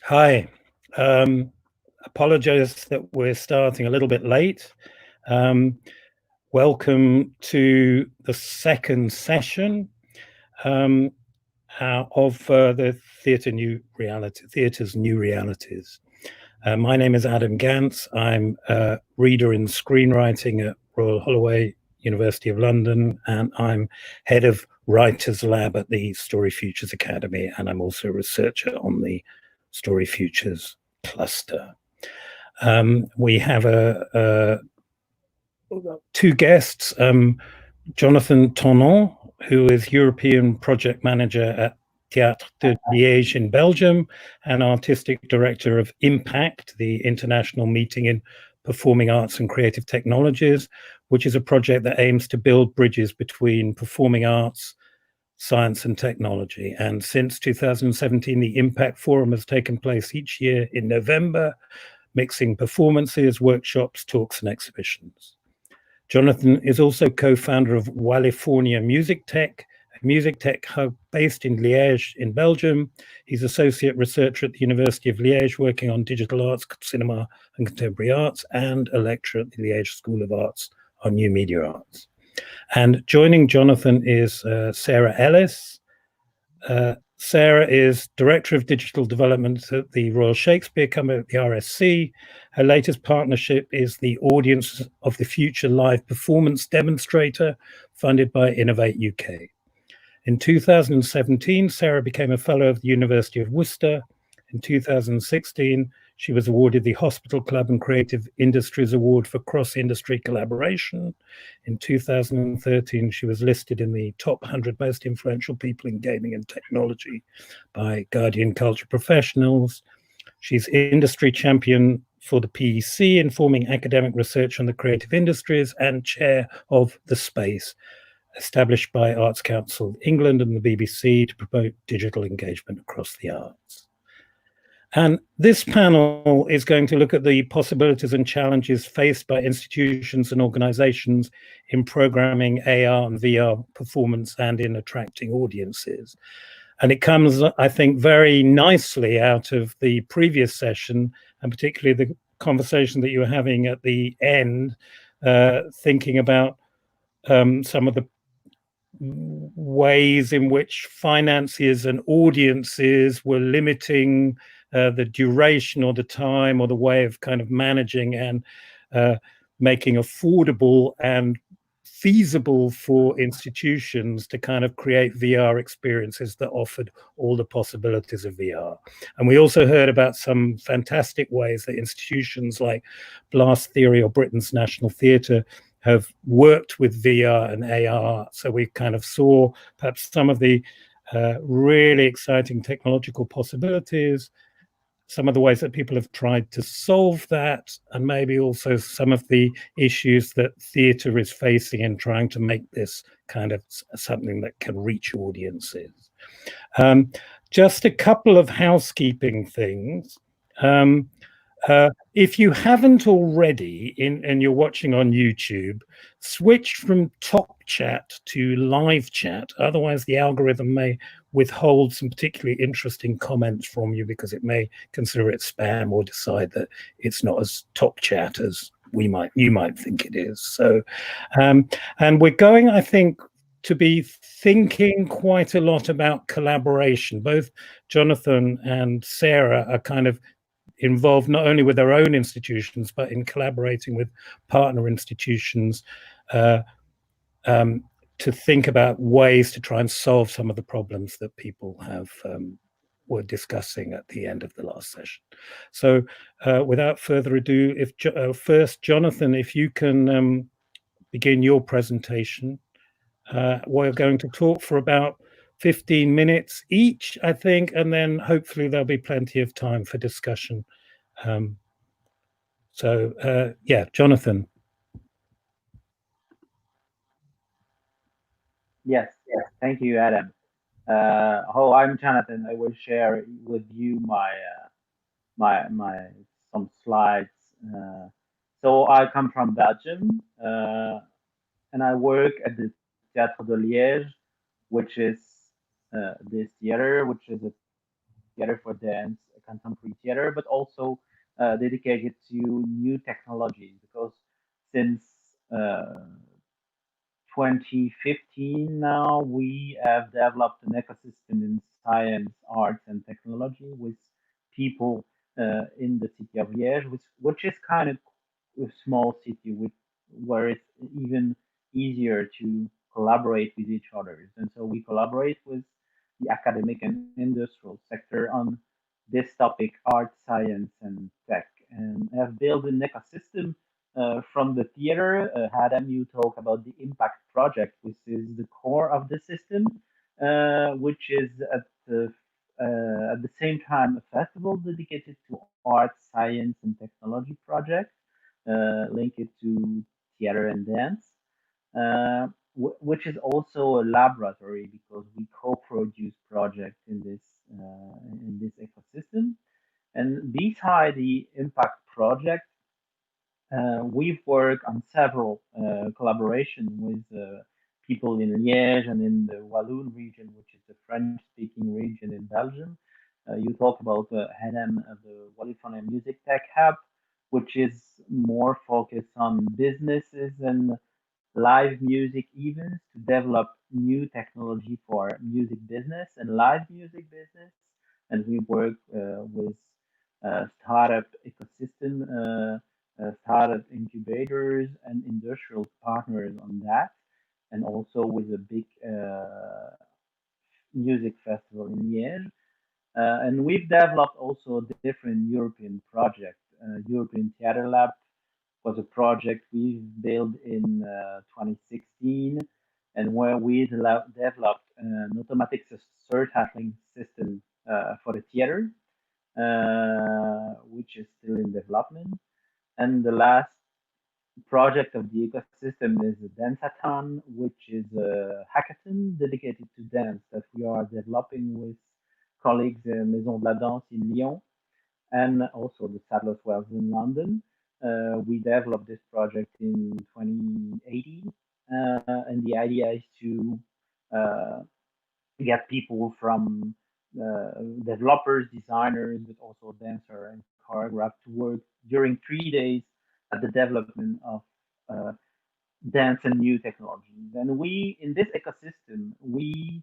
Hi. Apologize that we're starting a little bit late. Welcome to the second session of the Theatre's New Realities. My name is Adam Ganz. I'm a reader in screenwriting at Royal Holloway, University of London, and I'm head of Writers Lab at the StoryFutures Academy, and I'm also a researcher on the StoryFutures cluster. We have two guests, Jonathan Thonon, who is European Project Manager at Théâtre de Liège in Belgium and Artistic Director of Impact, the international meeting in performing arts and creative technologies, which is a project that aims to build bridges between performing arts, science and technology. And since 2017, the Impact Forum has taken place each year in November, mixing performances, workshops, talks and exhibitions. Jonathan is also co-founder of Wallifornia Music Tech, a music tech hub based in Liège in Belgium. He's associate researcher at the University of Liège, working on digital arts, cinema and contemporary arts, and a lecturer at the Liège School of Arts on new media arts. And joining Jonathan is Sarah Ellis. Sarah is Director of Digital Development at the Royal Shakespeare Company at the RSC. Her latest partnership is the Audience of the Future Live Performance Demonstrator, funded by Innovate UK. In 2017, Sarah became a Fellow of the University of Worcester. In 2016, she was awarded the Hospital Club and Creative Industries Award for cross-industry collaboration. In 2013, she was listed in the top 100 most influential people in gaming and technology by Guardian Culture Professionals. She's industry champion for the PEC, informing academic research on the creative industries, and chair of The Space, established by Arts Council England and the BBC to promote digital engagement across the arts. And this panel is going to look at the possibilities and challenges faced by institutions and organizations in programming AR and VR performance and in attracting audiences. And it comes, I think, very nicely out of the previous session, and particularly the conversation that you were having at the end, thinking about some of the ways in which financiers and audiences were limiting the duration or the time or the way of kind of managing and making affordable and feasible for institutions to kind of create VR experiences that offered all the possibilities of VR. And we also heard about some fantastic ways that institutions like Blast Theory or Britain's National Theatre have worked with VR and AR. So we kind of saw perhaps some of the really exciting technological possibilities, some of the ways that people have tried to solve that, and maybe also some of the issues that theatre is facing in trying to make this kind of something that can reach audiences. Just a couple of housekeeping things. If you haven't already, and you're watching on YouTube, switch from top chat to live chat. Otherwise, the algorithm may withhold some particularly interesting comments from you because it may consider it spam or decide that it's not as top chat as you might think it is. So, and we're going, I think, to be thinking quite a lot about collaboration. Both Jonathan and Sarah are kind of involved not only with their own institutions, but in collaborating with partner institutions to think about ways to try and solve some of the problems that people have were discussing at the end of the last session. So without further ado, if first, Jonathan, if you can begin your presentation. We're going to talk for about 15 minutes each, I think, and then hopefully there'll be plenty of time for discussion. Yeah, Jonathan. Yes, thank you, Adam. Hello, I'm Jonathan. I will share with you my some slides. So I come from Belgium, and I work at the Théâtre de Liège, which is this theater, which is a theater for dance, contemporary theater, but also dedicated to new technologies, because since uh, 2015 now, we have developed an ecosystem in science, arts, and technology with people in the city of Liège, which is kind of a small city where it's even easier to collaborate with each other. And so we collaborate with the academic and industrial sector on this topic, art, science, and tech, and have built an ecosystem from the theater. Adam, you talk about the impact project, which is the core of the system, which is at the same time a festival dedicated to art, science, and technology projects linked to theater and dance, which is also a laboratory because we co-produce projects in this ecosystem. And beside the impact project, we've worked on several collaboration with people in Liège and in the Walloon region, which is the French-speaking region in Belgium. You talk about HEDEM, the Walloon Music Tech Hub, which is more focused on businesses and live music events to develop new technology for music business and live music business. And we work with startup ecosystem, startup incubators, and industrial partners on that, and also with a big music festival in Liège. And we've developed also different European projects. European Theatre Lab was a project we built in 2016, and where we developed an automatic search handling system for the theater, which is still in development. And the last project of the ecosystem is a Danceathon, which is a hackathon dedicated to dance that we are developing with colleagues in Maison de la Danse in Lyon and also the Sadler's Wells in London. We developed this project in 2018, and the idea is to uh, get people from developers, designers, but also dancer and choreograph to work during 3 days at the development of uh, dance and new technologies. And we, in this ecosystem, we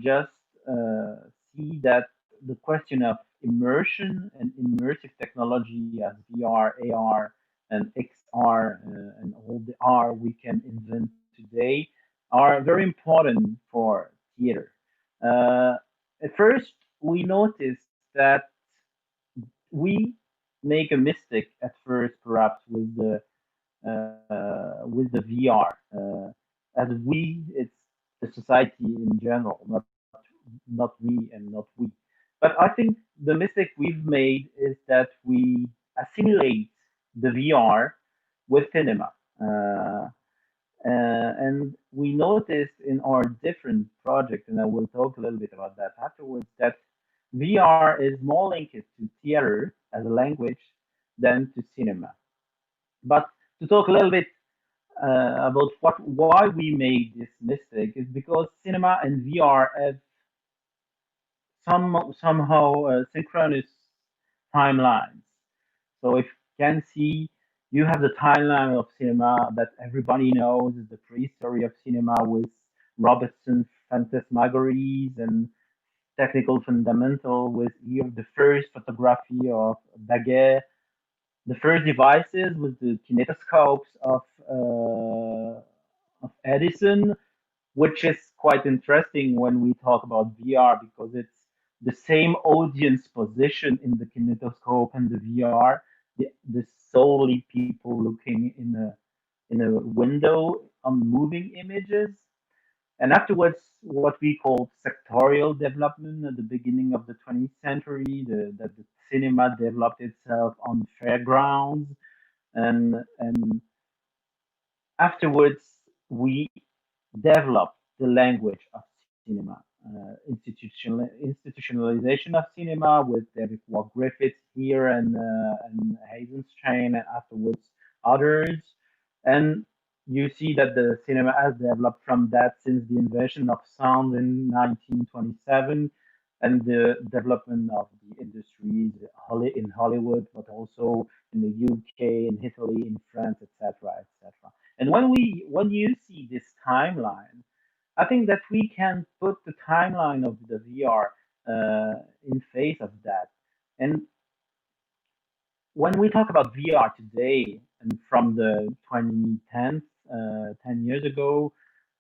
just see that the question of immersion and immersive technology as VR, AR, and XR, and all the R we can invent today are very important for theater. Uh, at first, we noticed that we make a mistake at first, perhaps with the VR, as we, it's the society in general, not me and not we. But I think the mistake we've made is that we assimilate the VR with cinema. And we noticed in our different projects, and I will talk a little bit about that afterwards, that VR is more linked to theater as a language than to cinema. But to talk a little bit about why we made this mistake is because cinema and VR have somehow synchronous timelines. So if you can see, you have the timeline of cinema that everybody knows is the prehistory of cinema with Robertson phantasmagories and technical fundamental with here the first photography of Daguerre, the first devices with the kinetoscopes of Edison, which is quite interesting when we talk about VR because it's the same audience position in the kinetoscope and the VR, the solely people looking in a window on moving images. And afterwards, what we call sectorial development at the beginning of the 20th century, that the cinema developed itself on fairgrounds, and afterwards we developed the language of cinema, institutionalization of cinema with David Waugh Griffiths here and Hazenstrain, and afterwards others. And you see that the cinema has developed from that since the invention of sound in 1927. and the development of the industries in Hollywood, but also in the UK, in Italy, in France, etc., etc. And when you see this timeline, I think that we can put the timeline of the VR in face of that. And when we talk about VR today and from the 2010s, 10 years ago,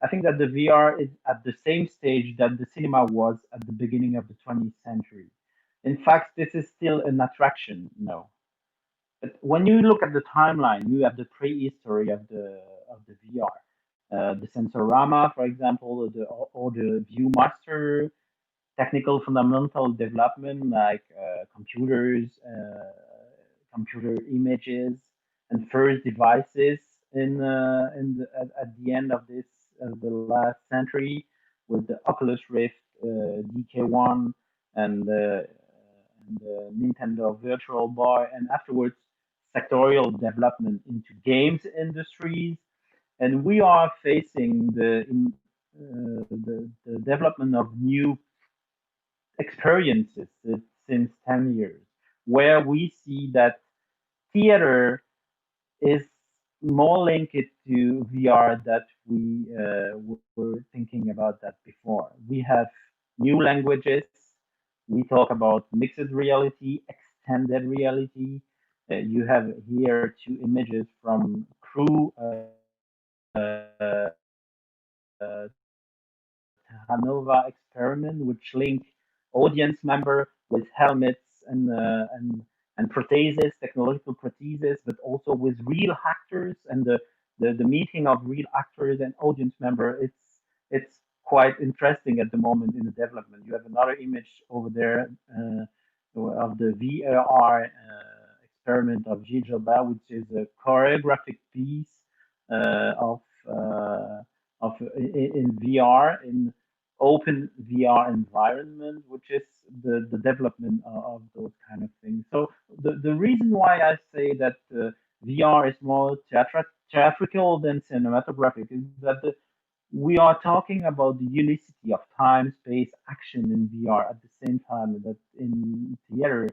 I think that the VR is at the same stage that the cinema was at the beginning of the 20th century. In fact, this is still an attraction, no. But when you look at the timeline, you have the prehistory of the VR, the Sensorama, for example, or the ViewMaster, technical fundamental development like computers, computer images, and first devices at the end of the last century with the Oculus Rift, DK1, and the Nintendo Virtual Boy, and afterwards sectorial development into games industries. And we are facing the development of new experiences since 10 years, where we see that theater is more linked to VR that we were thinking about that before. We have new languages. We talk about mixed reality, extended reality. You have here two images from Crew Hanova experiment, which link audience member with helmets and prostheses, technological prostheses, but also with real actors and the meeting of real actors and audience member. It's quite interesting at the moment in the development. You have another image over there of the VAR experiment of Gilba, which is a choreographic piece of in VR in open VR environment, which is the development of those kind of things. So the reason why I say that VR is more theatrical than cinematographic is that we are talking about the unicity of time, space, action in VR at the same time that in theater,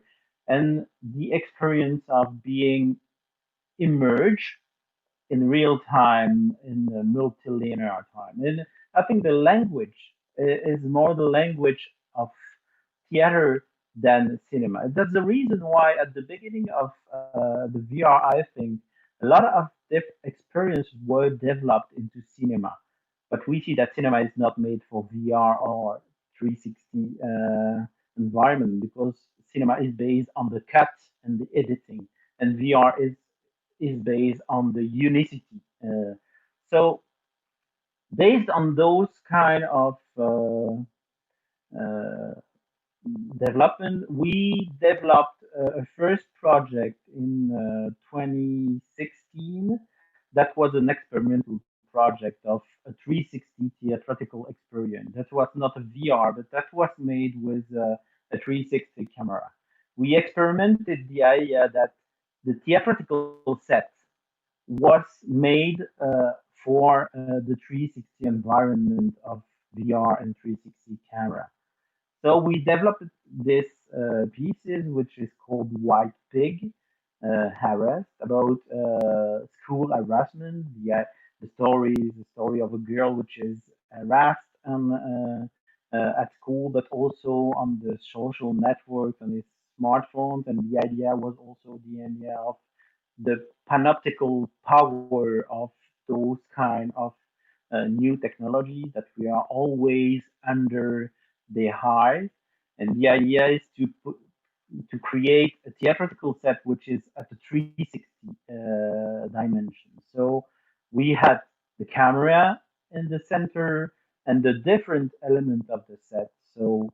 and the experience of being immersed in real time in the multilinear time. And I think the language is more the language of theater than cinema. That's the reason why at the beginning of the VR, I think a lot of experiences were developed into cinema. But we see that cinema is not made for VR or 360 environment because cinema is based on the cut and the editing, and VR is based on the unicity. So based on those kind of uh, development, we developed a first project in 2016 that was an experimental project of a 360 theatrical experience. That was not a VR, but that was made with a 360 camera. We experimented the idea that the theatrical set was made for the 360 environment of VR and 360 camera. So we developed this pieces, which is called White Pig, harassed about school harassment. The story of a girl which is harassed at school, but also on the social networks on his smartphones. And the idea was also the idea of the panoptical power of those kind of new technology that we are always under the hive. And the idea is to create a theatrical set which is at a 360 dimension. So we had the camera in the center and the different elements of the set. So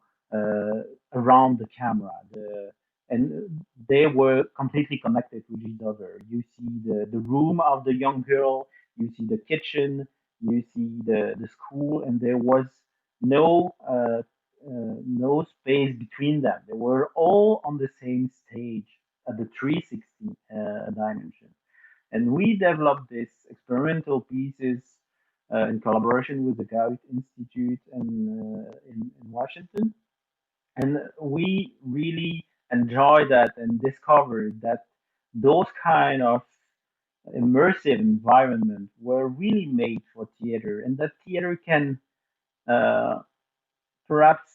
around the camera, and they were completely connected with each other. You see the room of the young girl, you see the kitchen, you see the school, and there was no space between them. They were all on the same stage at the 360 dimension. And we developed these experimental pieces in collaboration with the Goethe Institute in Washington. And we really enjoy that and discovered that those kind of immersive environments were really made for theater, and that theater can uh, perhaps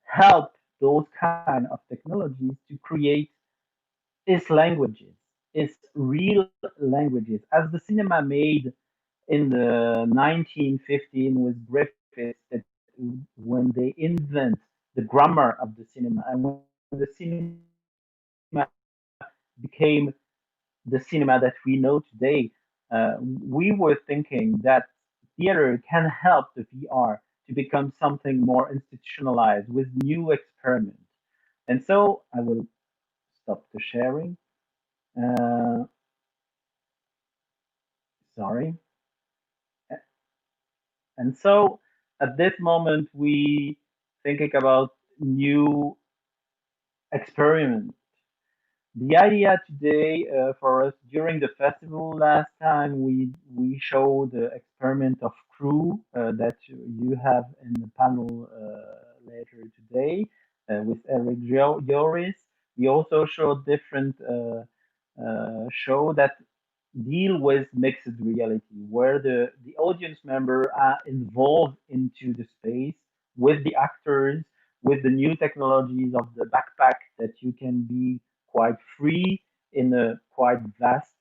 help those kind of technologies to create its languages, its real languages, as the cinema made in the 1915 with Griffiths, that when they invent the grammar of the cinema, and when the cinema became the cinema that we know today, we were thinking that theater can help the VR to become something more institutionalized with new experiments. And so I will stop the sharing. Uh, Sorry. And so at this moment, we thinking about new experiments. The idea today for us during the festival last time, we showed the experiment of crew that you have in the panel later today with Eric Joris. We also showed different show that deal with mixed reality, where the audience member are involved into the space with the actors, with the new technologies of the backpack that you can be quite free in a quite vast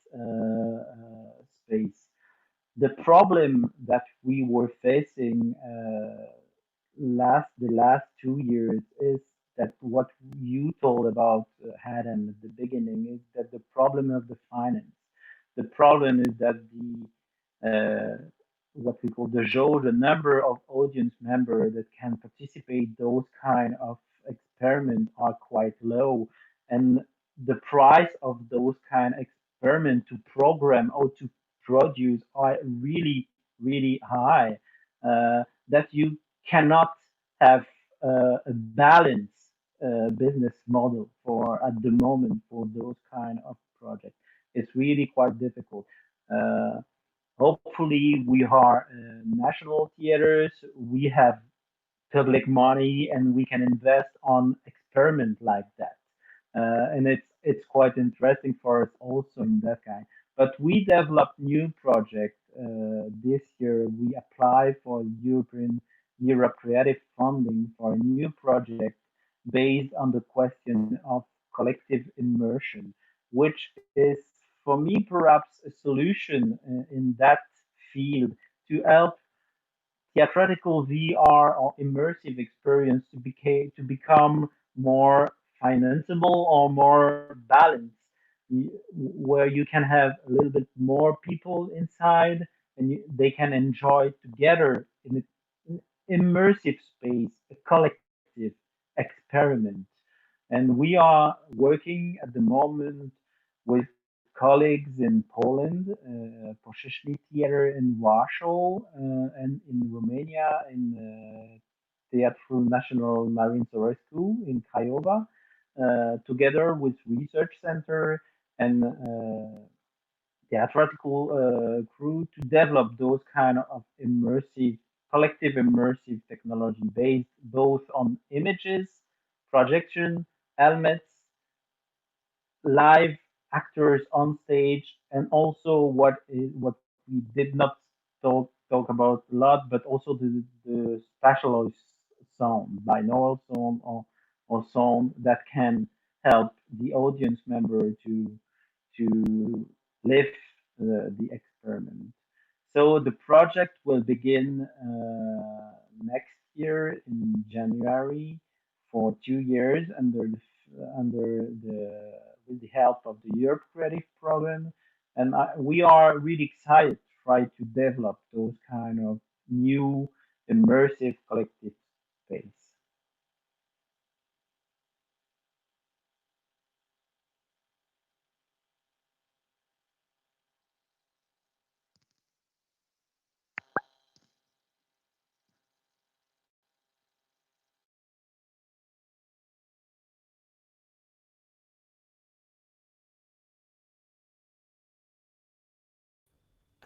space. The problem that we were facing the last 2 years is that what you told about Adam at the beginning is that the problem of the finance. The problem is that the what we call the jauge, the number of audience members that can participate those kind of experiments are quite low, and the price of those kind of experiment to program or to produce are really really high. That you cannot have a balanced business model for at the moment for those kind of projects. It's really quite difficult. Uh, Hopefully, we are national theaters. We have public money and we can invest on experiment like that. And it's quite interesting for us also in that kind. But we developed new project this year. We applied for Europe Creative Funding for a new project based on the question of collective immersion, which is for me perhaps a solution in that field to help theatrical VR or immersive experience to become more financeable or more balanced, where you can have a little bit more people inside and they can enjoy together in an immersive space, a collective experiment. And we are working at the moment with colleagues in Poland, Poszyszny Theater in Warsaw, and in Romania, in Théâtre National Marine Rescue in Craiova, together with research center and theatrical crew to develop those kind of immersive, collective immersive technology based both on images, projection, helmets, live actors on stage, and also what we did not talk about a lot, but also the specialized sound, binaural sound or sound that can help the audience member to live the experiment. So the project will begin next year in January for 2 years under the with the help of the Europe Creative Program, and we are really excited to try to develop those kind of new immersive collective space.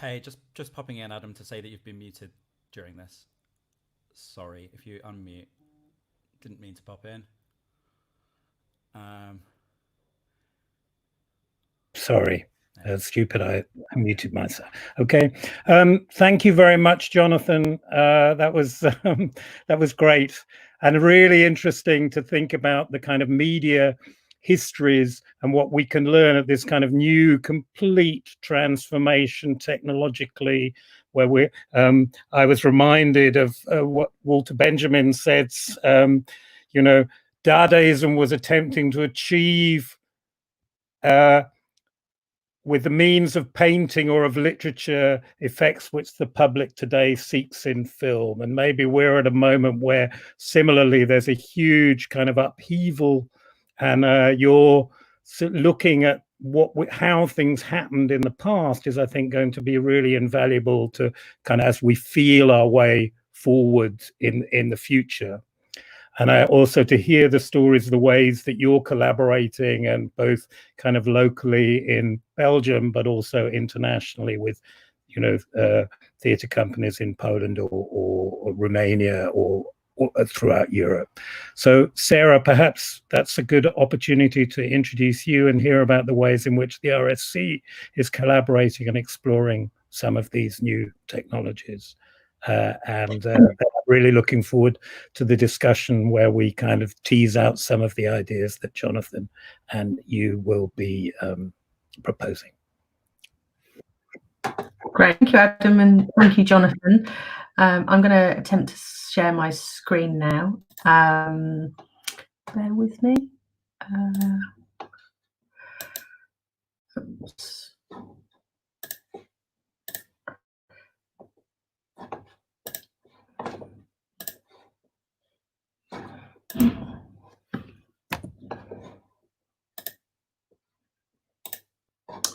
Hey, just popping in, Adam, to say that you've been muted during this. Sorry if you unmute. Didn't mean to pop in. Sorry, stupid. I muted myself. Okay. Thank you very much, Jonathan. That was great and really interesting to think about the kind of media histories and what we can learn at this kind of new, complete transformation technologically. Where I was reminded of what Walter Benjamin said. You know, Dadaism was attempting to achieve with the means of painting or of literature effects which the public today seeks in film. And maybe we're at a moment where similarly there's a huge kind of upheaval, and you're looking at how things happened in the past is, I think, going to be really invaluable to kind of as we feel our way forward in the future. And also to hear the stories, the ways that you're collaborating, and both kind of locally in Belgium, but also internationally with, you know, theatre companies in Poland or Romania or throughout Europe. So Sarah, perhaps that's a good opportunity to introduce you and hear about the ways in which the RSC is collaborating and exploring some of these new technologies. And really looking forward to the discussion where we kind of tease out some of the ideas that Jonathan and you will be proposing. Great, thank you, Adam, and thank you, Jonathan. I'm going to attempt to share my screen now. Bear with me. Oops.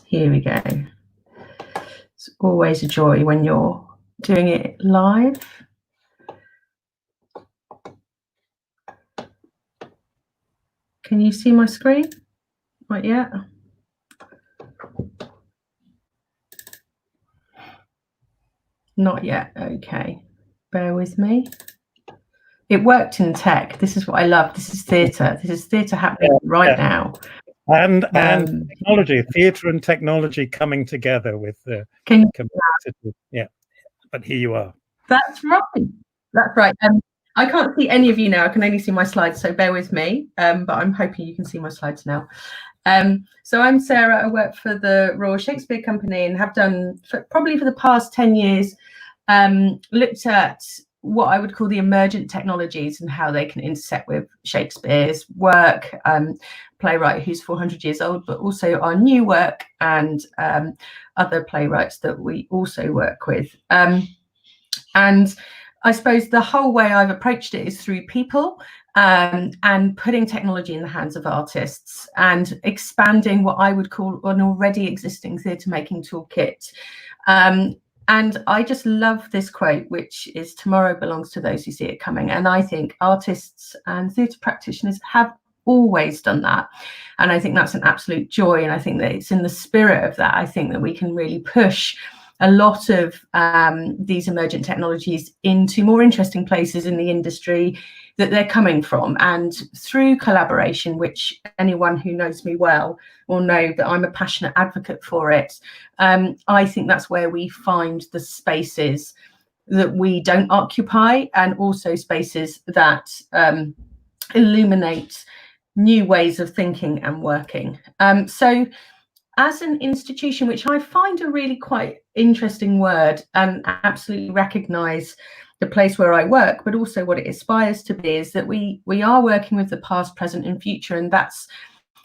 Here we go. It's always a joy when you're doing it live. Can you see my screen? Not yet. Not yet. Okay. Bear with me. It worked in tech. This is what I love. This is theatre. This is theatre happening right now. And technology, theatre and technology coming together with the complexity. Yeah, but here you are. That's right. That's right. I can't see any of you now. I can only see my slides, so bear with me. But I'm hoping you can see my slides now. So I'm Sarah. I work for the Royal Shakespeare Company and have done probably for the past 10 years, looked at what I would call the emergent technologies and how they can intersect with Shakespeare's work, playwright who's 400 years old, but also our new work and other playwrights that we also work with. And I suppose the whole way I've approached it is through people and putting technology in the hands of artists and expanding what I would call an already existing theatre making toolkit. And I just love this quote, which is "Tomorrow belongs to those who see it coming." And I think artists and theatre practitioners have always done that. And I think that's an absolute joy. And I think that it's in the spirit of that, I think that we can really push a lot of these emergent technologies into more interesting places in the industry that they're coming from. And through collaboration, which anyone who knows me well will know that I'm a passionate advocate for it, I think that's where we find the spaces that we don't occupy, and also spaces that illuminate new ways of thinking and working. So as an institution, which I find a really quite interesting word and absolutely recognise the place where I work, but also what it aspires to be, is that we are working with the past, present and future. And that's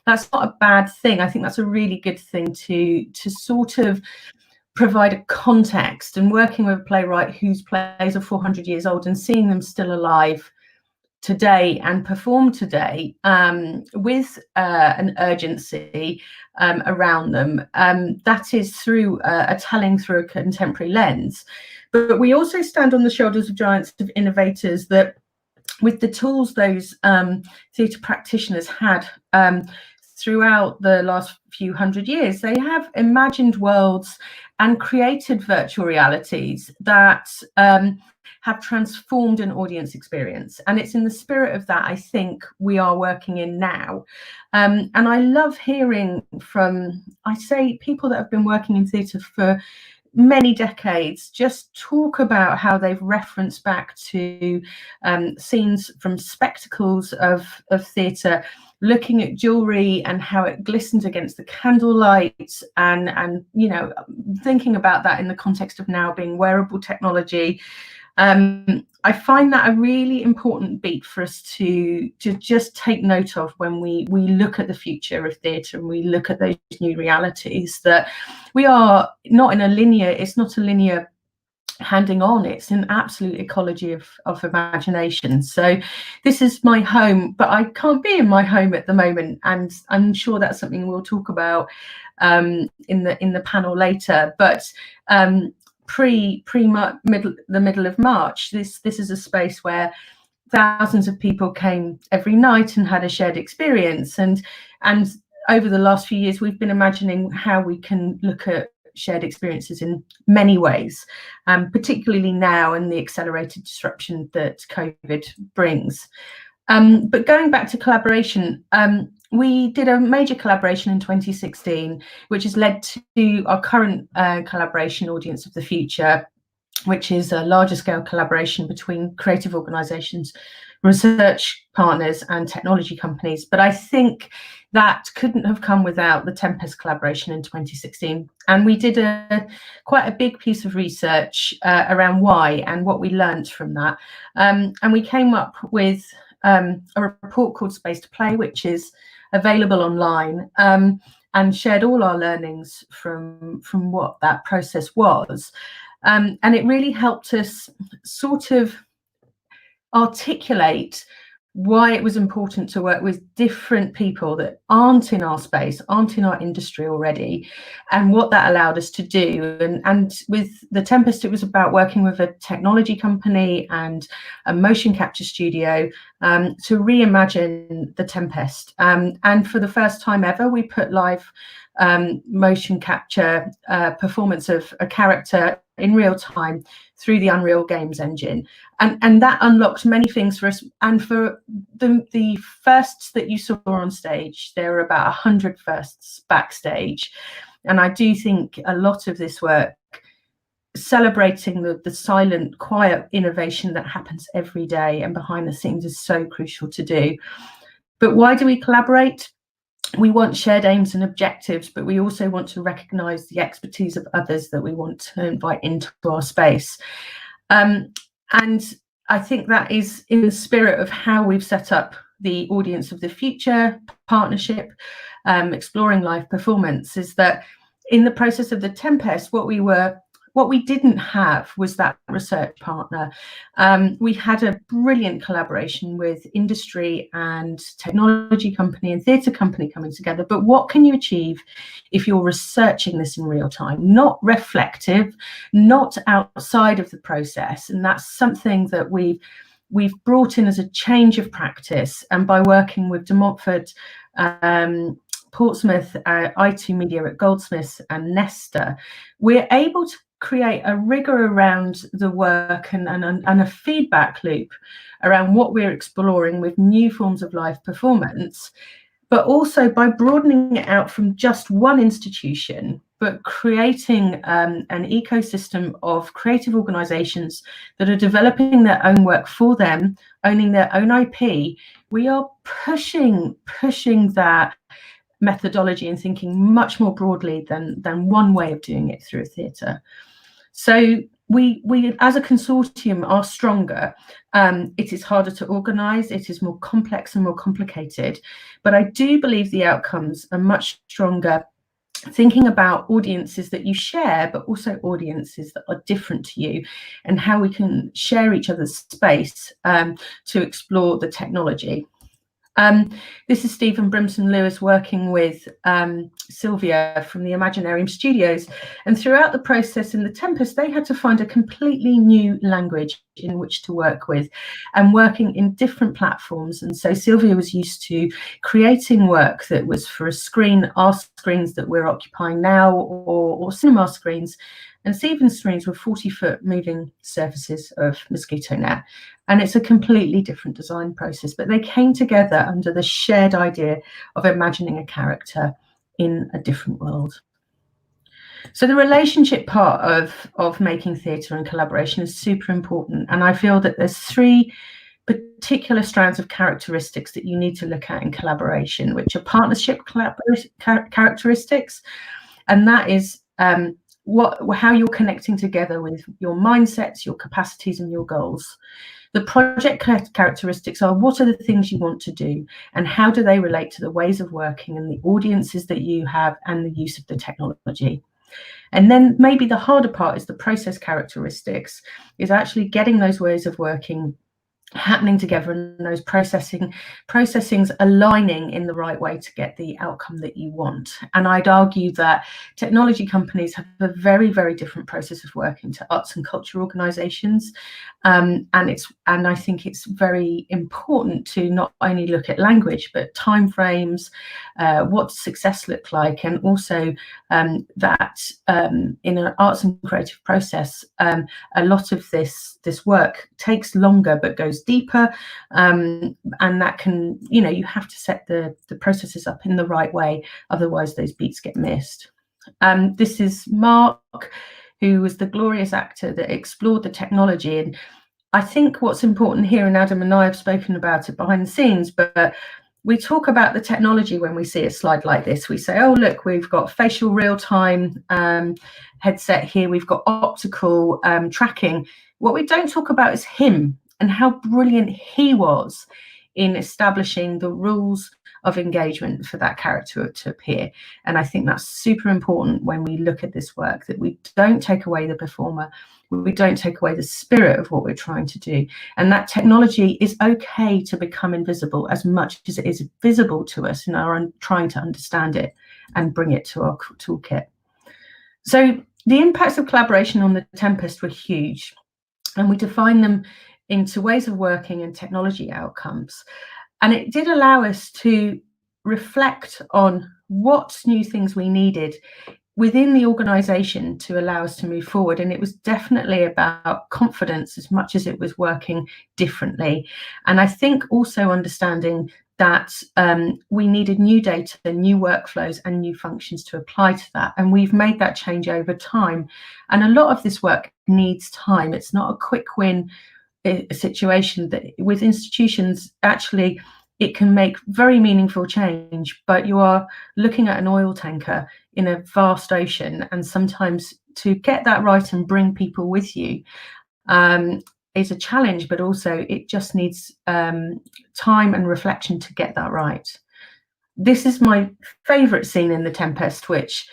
not a bad thing. I think that's a really good thing to sort of provide a context, and working with a playwright whose plays are 400 years old and seeing them still alive today and perform today with an urgency around them. That is through a telling through a contemporary lens. But we also stand on the shoulders of giants, of innovators, that with the tools those theatre practitioners had throughout the last few hundred years, they have imagined worlds and created virtual realities that have transformed an audience experience. And it's in the spirit of that, I think, we are working in now. And I love hearing from, I say, people that have been working in theatre for many decades just talk about how they've referenced back to scenes from spectacles of theatre, looking at jewelry and how it glistened against the candlelight, and you know, thinking about that in the context of now being wearable technology. I find that a really important beat for us to just take note of when we look at the future of theatre and we look at those new realities, that we are not in a linear, it's not a linear handing on, it's an absolute ecology of imagination. So this is my home, but I can't be in my home at the moment, and I'm sure that's something we'll talk about in the panel later. But the middle of March, this is a space where thousands of people came every night and had a shared experience, and over the last few years we've been imagining how we can look at shared experiences in many ways, particularly now in the accelerated disruption that COVID brings. But going back to collaboration, we did a major collaboration in 2016, which has led to our current collaboration, Audience of the Future, which is a larger scale collaboration between creative organisations, research partners and technology companies. But I think that couldn't have come without the Tempest collaboration in 2016. And we did quite a big piece of research around why and what we learned from that. And we came up with a report called Space to Play, which is available online, and shared all our learnings from what that process was. And it really helped us sort of articulate why it was important to work with different people that aren't in our space, aren't in our industry already, and what that allowed us to do. And with the Tempest, it was about working with a technology company and a motion capture studio to reimagine the Tempest. And for the first time ever, we put live motion capture performance of a character in real time through the Unreal Games engine, and that unlocked many things for us. And for the firsts that you saw on stage, there were about 100 firsts backstage, and I do think a lot of this work celebrating the silent, quiet innovation that happens every day and behind the scenes is so crucial to do. But why do we collaborate? We want shared aims and objectives, but we also want to recognise the expertise of others that we want to invite into our space. And I think that is in the spirit of how we've set up the Audience of the Future partnership, exploring live performance, is that in the process of the Tempest, what we didn't have was that research partner. We had a brilliant collaboration with industry and technology company and theatre company coming together. But what can you achieve if you're researching this in real time, not reflective, not outside of the process? And that's something that we've brought in as a change of practice. And by working with De Montfort, Portsmouth, I2 Media at Goldsmiths and Nesta, we're able to create a rigor around the work and a feedback loop around what we're exploring with new forms of live performance, but also by broadening it out from just one institution, but creating an ecosystem of creative organisations that are developing their own work for them, owning their own IP. We are pushing that methodology and thinking much more broadly than one way of doing it through a theatre. So we as a consortium are stronger. It is harder to organise, it is more complex and more complicated, but I do believe the outcomes are much stronger, thinking about audiences that you share, but also audiences that are different to you, and how we can share each other's space to explore the technology. This is Stephen Brimson-Lewis working with Sylvia from the Imaginarium Studios. And throughout the process in The Tempest, they had to find a completely new language in which to work with and working in different platforms. And so Sylvia was used to creating work that was for a screen, our screens that we're occupying now, or cinema screens. And Stephen's screens were 40-foot moving surfaces of mosquito net. And it's a completely different design process, but they came together under the shared idea of imagining a character in a different world. So the relationship part of making theatre and collaboration is super important. And I feel that there's 3 particular strands of characteristics that you need to look at in collaboration, which are partnership characteristics. And that is how you're connecting together with your mindsets, your capacities, and your goals. The project characteristics are what are the things you want to do and how do they relate to the ways of working and the audiences that you have and the use of the technology. And then maybe the harder part is the process characteristics, is actually getting those ways of working happening together and those processings aligning in the right way to get the outcome that you want. And I'd argue that technology companies have a very, very different process of working to arts and culture organizations. And I think it's very important to not only look at language, but timeframes, what does success look like, and also that in an arts and creative process, a lot of this work takes longer but goes deeper, and that can, you have to set the processes up in the right way, otherwise those beats get missed. This is Mark, who was the glorious actor that explored the technology. And I think what's important here, and Adam and I have spoken about it behind the scenes, but we talk about the technology when we see a slide like this. We say, oh, look, we've got facial real-time headset here. We've got optical tracking. What we don't talk about is him and how brilliant he was in establishing the rules of engagement for that character to appear. And I think that's super important when we look at this work, that we don't take away the performer, we don't take away the spirit of what we're trying to do. And that technology is okay to become invisible as much as it is visible to us in our trying to understand it and bring it to our toolkit. So the impacts of collaboration on The Tempest were huge, and we define them into ways of working and technology outcomes. And it did allow us to reflect on what new things we needed within the organization to allow us to move forward. And it was definitely about confidence as much as it was working differently. And I think also understanding that we needed new data, new workflows and new functions to apply to that. And we've made that change over time. And a lot of this work needs time. It's not a quick win situation. That with institutions, actually, it can make very meaningful change, but you are looking at an oil tanker in a vast ocean, and sometimes to get that right and bring people with you is a challenge, but also it just needs time and reflection to get that right. This is my favorite scene in The Tempest, which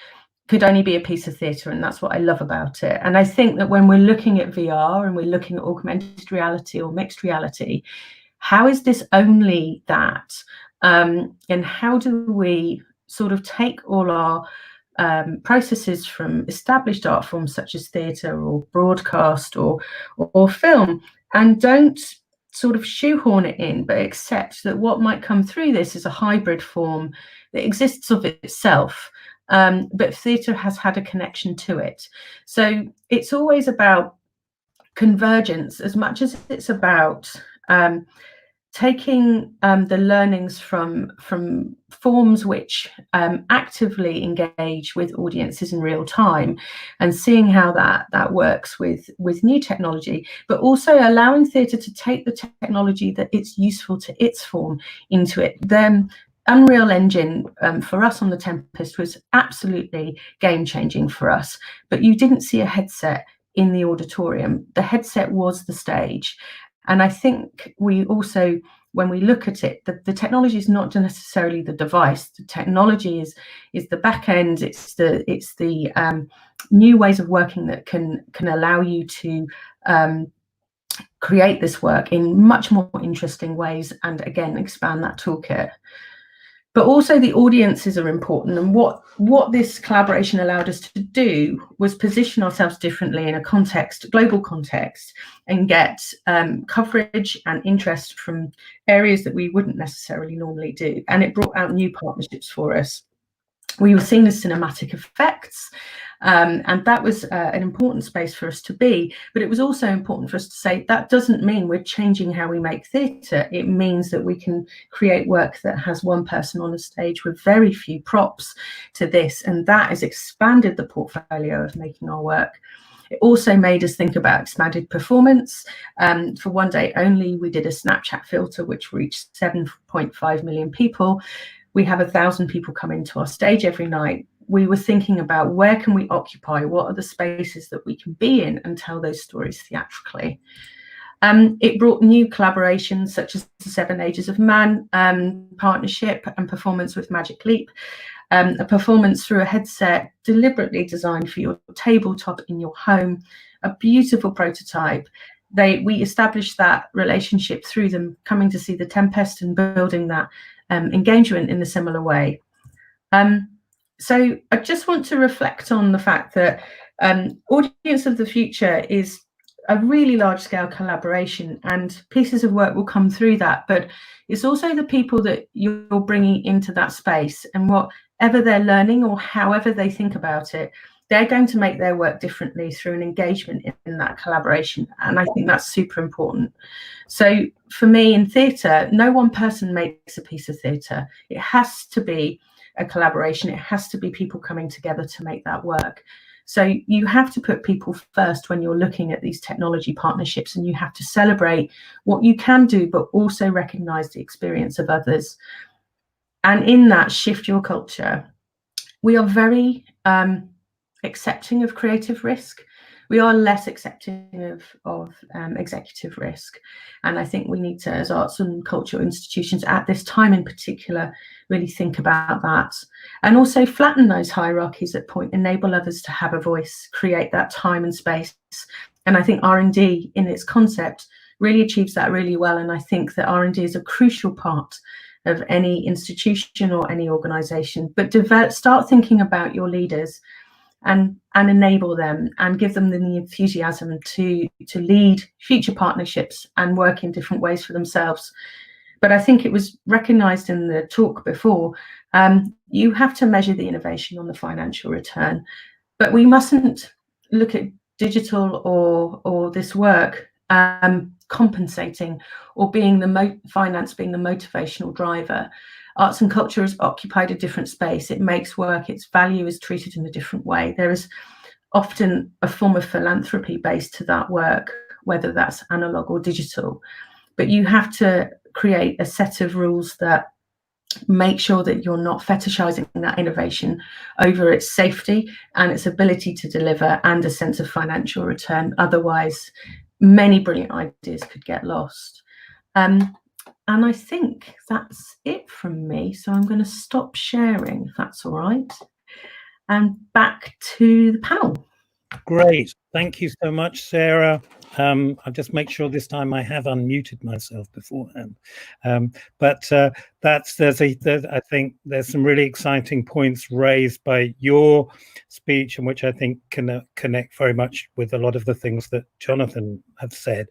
could only be a piece of theatre, and that's what I love about it. And I think that when we're looking at VR and we're looking at augmented reality or mixed reality, how is this only that? And how do we sort of take all our processes from established art forms such as theatre or broadcast or film, and don't sort of shoehorn it in, but accept that what might come through this is a hybrid form that exists of itself, but theatre has had a connection to it. So it's always about convergence as much as it's about taking the learnings from forms which actively engage with audiences in real time and seeing how that works with new technology, but also allowing theatre to take the technology that it's useful to its form into it. Then Unreal Engine for us on The Tempest was absolutely game-changing for us, but you didn't see a headset in the auditorium. The headset was the stage. And I think we also, when we look at it, the technology is not necessarily the device. The technology is the back end. It's the new ways of working that can allow you to create this work in much more interesting ways and again expand that toolkit. But also the audiences are important, and what this collaboration allowed us to do was position ourselves differently in a context, global context, and get coverage and interest from areas that we wouldn't necessarily normally do. And it brought out new partnerships for us. We were seeing the cinematic effects, and that was an important space for us to be. But it was also important for us to say that doesn't mean we're changing how we make theatre. It means that we can create work that has one person on a stage with very few props to this, and that has expanded the portfolio of making our work. It also made us think about expanded performance. For one day only, we did a Snapchat filter which reached 7.5 million people. We have 1,000 people come into our stage every night. We were thinking about where can we occupy, what are the spaces that we can be in and tell those stories theatrically. It brought new collaborations such as the 7 Ages of Man partnership and performance with Magic Leap, a performance through a headset deliberately designed for your tabletop in your home, a beautiful prototype. We established that relationship through them coming to see The Tempest and building that engagement in a similar way. So I just want to reflect on the fact that Audience of the Future is a really large-scale collaboration, and pieces of work will come through that, but it's also the people that you're bringing into that space, and whatever they're learning or however they think about it, they're going to make their work differently through an engagement in that collaboration. And I think that's super important. So for me in theatre, no one person makes a piece of theatre. It has to be a collaboration. It has to be people coming together to make that work. So you have to put people first when you're looking at these technology partnerships, and you have to celebrate what you can do, but also recognise the experience of others. And in that, shift your culture. We are very accepting of creative risk. We are less accepting of executive risk. And I think we need to, as arts and cultural institutions at this time in particular, really think about that. And also flatten those hierarchies at point, enable others to have a voice, create that time and space. And I think R&D in its concept really achieves that really well. And I think that R&D is a crucial part of any institution or any organisation. But start thinking about your leaders and enable them and give them the enthusiasm to lead future partnerships and work in different ways for themselves. But I think it was recognised in the talk before, you have to measure the innovation on the financial return, but we mustn't look at digital or this work compensating or being finance being the motivational driver. Arts and culture has occupied a different space. It makes work, its value is treated in a different way. There is often a form of philanthropy based to that work, whether that's analog or digital. But you have to create a set of rules that make sure that you're not fetishizing that innovation over its safety and its ability to deliver and a sense of financial return. Otherwise, many brilliant ideas could get lost. And I think that's it from me. So I'm going to stop sharing, if that's all right. And back to the panel. Great. Thank you so much, Sarah. I'll just make sure this time I have unmuted myself beforehand. I think there's some really exciting points raised by your speech, and which I think can connect very much with a lot of the things that Jonathan have said.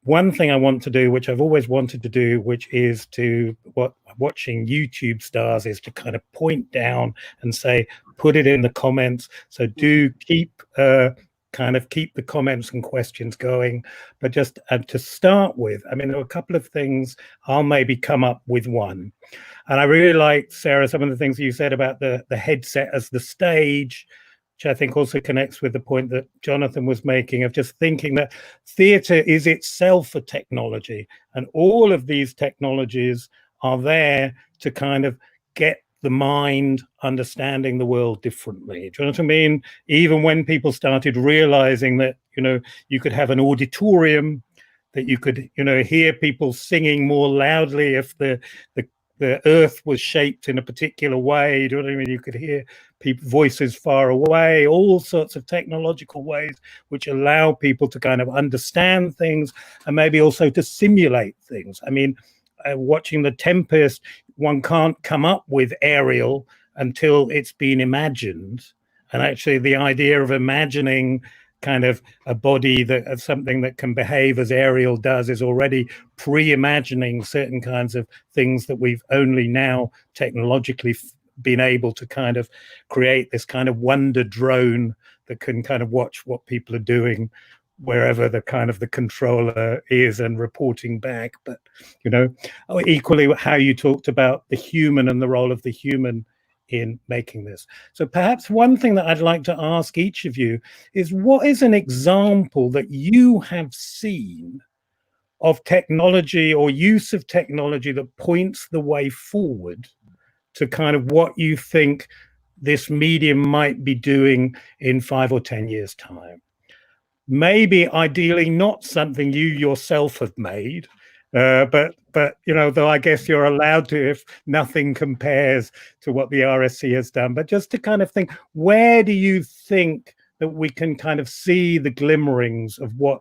One thing I want to do, which I've always wanted to do, which is watching YouTube stars, is to kind of point down and say, put it in the comments. So do keep the comments and questions going. But just to start with, I mean, there are a couple of things. I'll maybe come up with one. And I really like, Sarah, some of the things you said about the headset as the stage, which I think also connects with the point that Jonathan was making of just thinking that theatre is itself a technology, and all of these technologies are there to kind of get the mind understanding the world differently. Do you know what I mean? Even when people started realizing that, you could have an auditorium, that you could, hear people singing more loudly if the the earth was shaped in a particular way. Do you know what I mean? You could hear people voices far away, all sorts of technological ways which allow people to kind of understand things and maybe also to simulate things. I mean, watching The Tempest, one can't come up with Ariel until it's been imagined. And actually the idea of imagining kind of a body that something that can behave as Ariel does is already pre-imagining certain kinds of things that we've only now technologically been able to kind of create, this kind of wonder drone that can kind of watch what people are doing wherever the kind of the controller is and reporting back. But, you know, equally how you talked about the human and the role of the human in making this. So perhaps one thing that I'd like to ask each of you is, what is an example that you have seen of technology or use of technology that points the way forward to kind of what you think this medium might be doing in 5 or 10 years' time? Maybe ideally not something you yourself have made, but you know, though I guess you're allowed to if nothing compares to what the RSC has done. But just to kind of think, where do you think that we can kind of see the glimmerings of what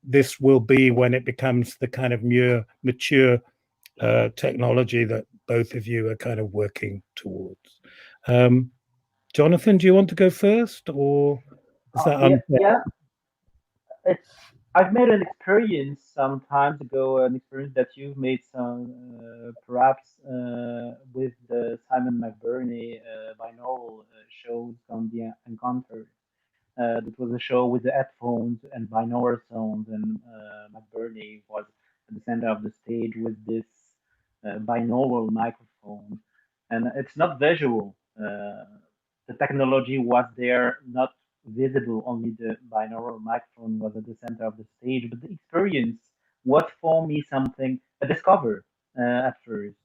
this will be when it becomes the kind of mature technology that both of you are kind of working towards? Jonathan, do you want to go first, or is that unfair? Yeah. I've made an experience some time ago, an experience that you've made some, perhaps with the Simon McBurney binaural shows on the Encounter. That was a show with the headphones and binaural sounds, and McBurney was at the center of the stage with this binaural microphone. And it's not visual. The technology was there, not visible, only the binaural microphone was at the center of the stage, but the experience was for me something, a discover at first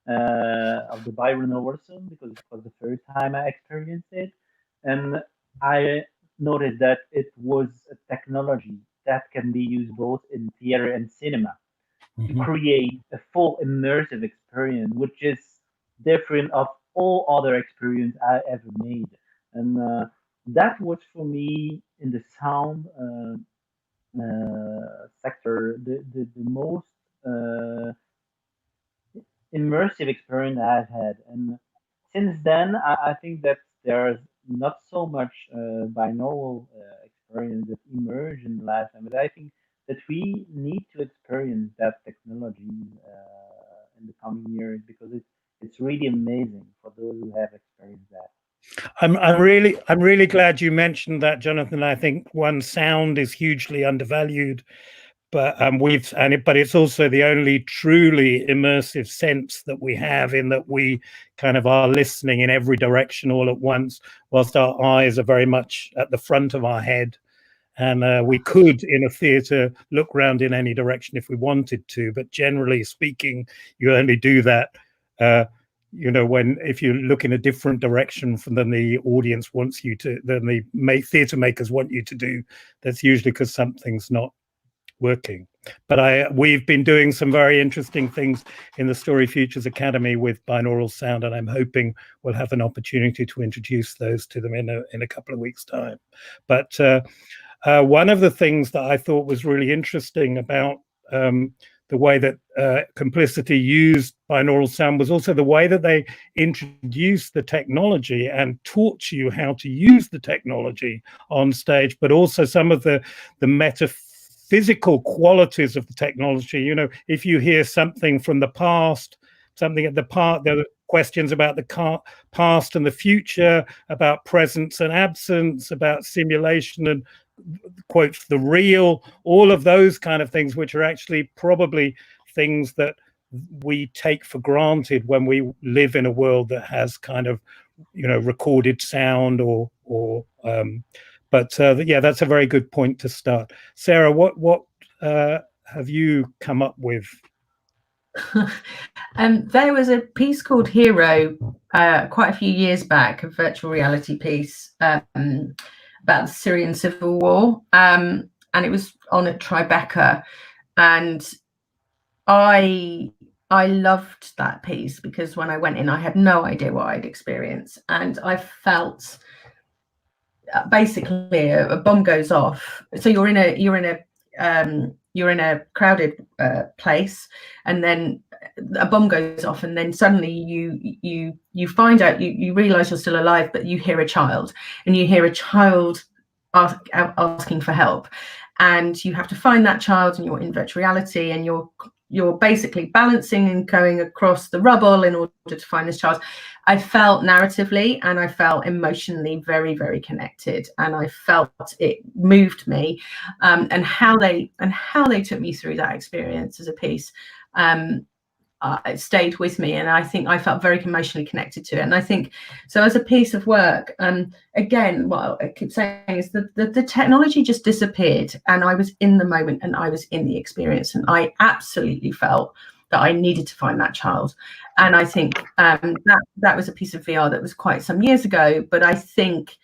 of the binaural sound, because it was the first time I experienced it. And I noticed that it was a technology that can be used both in theater and cinema to create a full immersive experience, which is different of all other experience I ever made. And that was for me in the sound sector the most immersive experience I've had. And since then, I think that there's not so much binaural experience of immersion last time, but I think that we need to experience that technology in the coming years, because it's really amazing for those who have experienced that. I'm really glad you mentioned that, Jonathan. I think sound is hugely undervalued, but but it's also the only truly immersive sense that we have, in that we kind of are listening in every direction all at once, whilst our eyes are very much at the front of our head. And we could, in a theatre, look round in any direction if we wanted to, but generally speaking, you only do that you know, if you look in a different direction than the audience wants you to, than the theatre makers want you to do. That's usually because something's not working. But we've been doing some very interesting things in the StoryFutures Academy with binaural sound, and I'm hoping we'll have an opportunity to introduce those to them in a couple of weeks' time. But one of the things that I thought was really interesting about the way that Complicity used binaural sound was also the way that they introduced the technology and taught you how to use the technology on stage, but also some of the metaphysical qualities of the technology. You know, if you hear something from the past, something at the part, there are questions about the past and the future, about presence and absence, about simulation and quotes the real, all of those kind of things, which are actually probably things that we take for granted when we live in a world that has kind of, you know, recorded sound but yeah, that's a very good point to start. Sarah, what have you come up with? There was a piece called Hero quite a few years back, a virtual reality piece about the Syrian civil war, and it was on at Tribeca, and I I loved that piece because when I went in, I had no idea what I'd experienced, and I felt basically a bomb goes off. So you're in a crowded place, and then a bomb goes off, and then suddenly you find out, you realize you're still alive, but you hear a child, and you hear a child asking for help, and you have to find that child, and you're in virtual reality, and you're basically balancing and going across the rubble in order to find this child. I felt narratively and I felt emotionally very, very connected, and I felt it moved me, and how they took me through that experience as a piece. It stayed with me, and I think I felt very emotionally connected to it. And I think so as a piece of work, again, what I keep saying is that the technology just disappeared, and I was in the moment, and I was in the experience, and I absolutely felt that I needed to find that child. And I think that was a piece of VR that was quite some years ago, but I think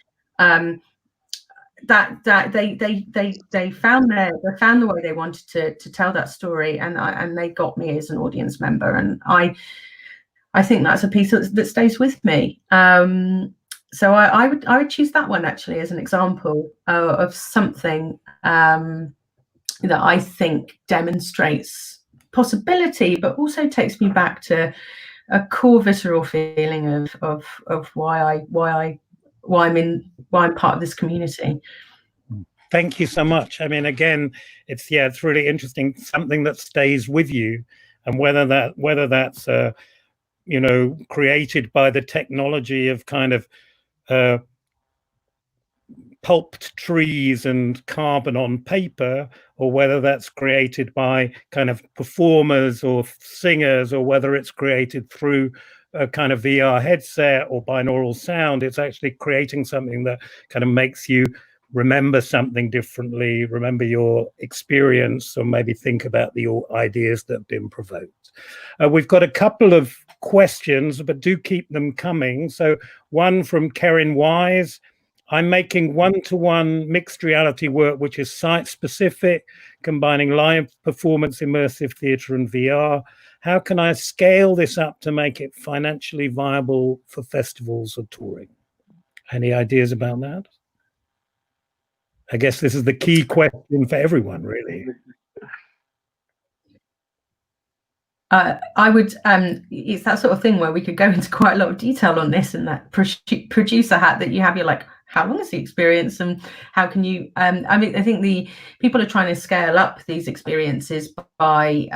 that they found the way they wanted to tell that story, and they got me as an audience member, and I think that's a piece that stays with me. So I would choose that one actually as an example of something that I think demonstrates possibility, but also takes me back to a core visceral feeling of why I'm part of this community. Thank you so much. I mean, again, it's really interesting, something that stays with you, and whether that's created by the technology of kind of pulped trees and carbon on paper, or whether that's created by kind of performers or singers, or whether it's created through a kind of VR headset or binaural sound. It's actually creating something that kind of makes you remember something differently, remember your experience, or maybe think about the ideas that have been provoked. We've got a couple of questions, but do keep them coming. So one from Karen Wise: I'm making one-to-one mixed reality work, which is site-specific, combining live performance, immersive theatre and VR. How can I scale this up to make it financially viable for festivals or touring? Any ideas about that? I guess this is the key question for everyone, really. I would, it's that sort of thing where we could go into quite a lot of detail on this, and that producer hat that you have, you're like, how long is the experience, and how can you, I mean, I think the people are trying to scale up these experiences by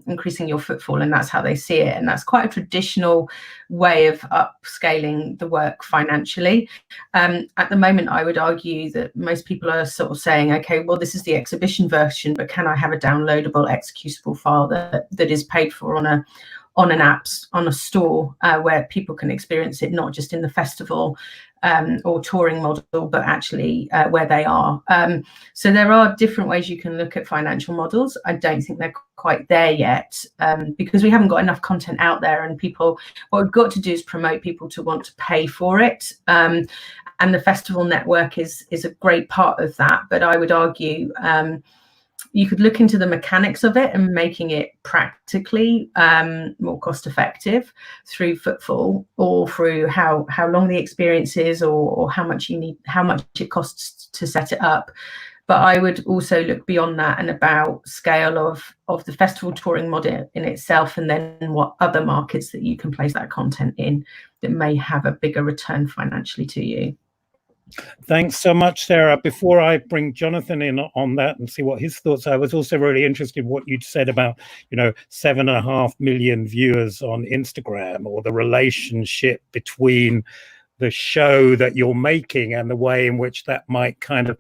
increasing your footfall, and that's how they see it. And that's quite a traditional way of upscaling the work financially. At the moment, I would argue that most people are sort of saying, okay, well, this is the exhibition version, but can I have a downloadable executable file that is paid for on an app, on a store, where people can experience it, not just in the festival or touring model, but actually where they are. So there are different ways you can look at financial models. I don't think they're quite there yet, because we haven't got enough content out there, and what we've got to do is promote people to want to pay for it. And the festival network is a great part of that. But I would argue you could look into the mechanics of it and making it practically more cost effective through footfall, or through how long the experience is, or how much it costs to set it up. But I would also look beyond that and about scale of the festival touring model in itself, and then what other markets that you can place that content in that may have a bigger return financially to you. Thanks so much, Sarah. Before I bring Jonathan in on that and see what his thoughts are, I was also really interested in what you'd said about, 7.5 million viewers on Instagram, or the relationship between the show that you're making and the way in which that might kind of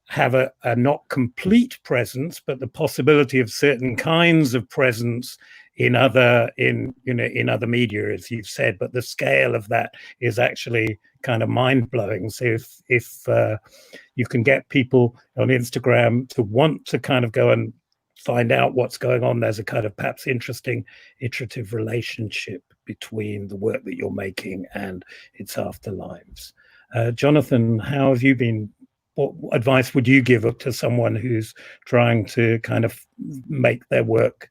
have a not complete presence, but the possibility of certain kinds of presence in other media, as you've said. But the scale of that is actually kind of mind-blowing. So if you can get people on Instagram to want to kind of go and find out what's going on, there's a kind of perhaps interesting iterative relationship between the work that you're making and its afterlives. Jonathan, how have you been? What advice would you give up to someone who's trying to kind of make their work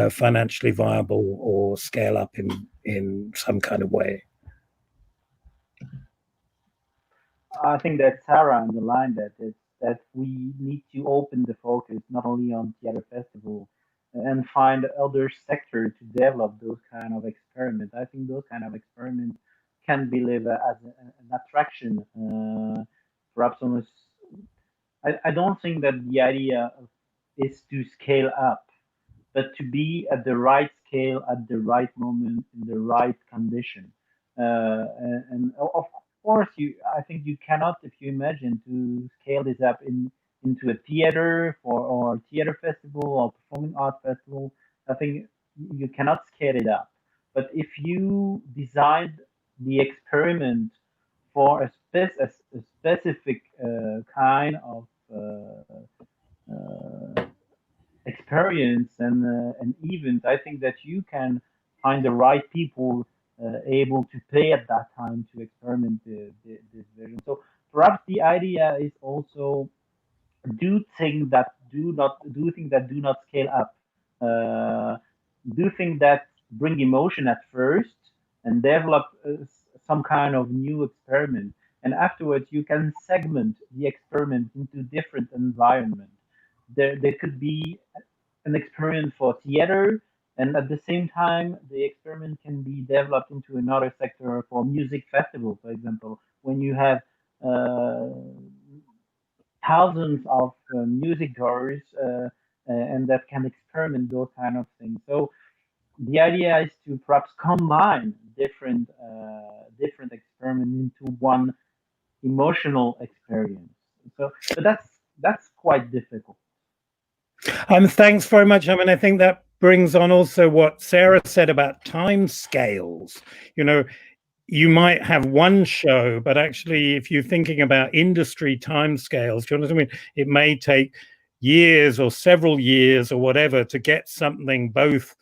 financially viable or scale up in some kind of way? I think that Sarah underlined that we need to open the focus not only on theater festival and find other sectors to develop those kind of experiments. I think those kind of experiments can be live as an attraction, perhaps on a I don't think that the idea is to scale up, but to be at the right scale at the right moment in the right condition. And of course, I think you cannot, if you imagine to scale this up into a theater or theater festival or performing art festival. I think you cannot scale it up. But if you design the experiment for a specific kind of experience and an event, I think that you can find the right people able to pay at that time to experiment this vision. So perhaps the idea is also do things that do not scale up. Do things that bring emotion at first and develop some kind of new experiment. And afterwards, you can segment the experiment into different environments. There could be an experiment for theater, and at the same time, the experiment can be developed into another sector for music festival, for example, when you have uh, thousands of music tours and that can experiment those kind of things. So the idea is to perhaps combine different experiments into one emotional experience. So, but that's quite difficult. Thanks very much. I mean, I think that brings on also what Sarah said about time scales. You know, you might have one show, but actually, if you're thinking about industry timescales, do you know what I mean? It may take years or several years or whatever to get something both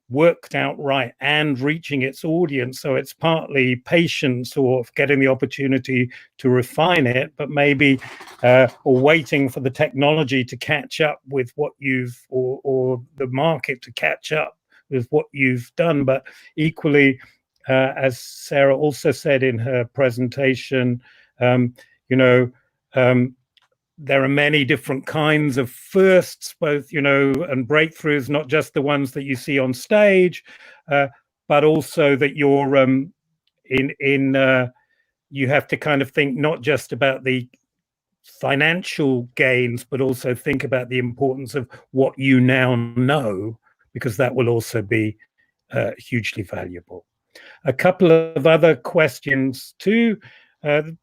worked out right and reaching its audience. So it's partly patience or getting the opportunity to refine it, but maybe or waiting for the technology to catch up with what you've or the market to catch up with what you've done. But equally, as Sarah also said in her presentation, you know, there are many different kinds of firsts, both, you know, and breakthroughs, not just the ones that you see on stage, but also that you're you have to kind of think not just about the financial gains, but also think about the importance of what you now know, because that will also be hugely valuable. A couple of other questions too,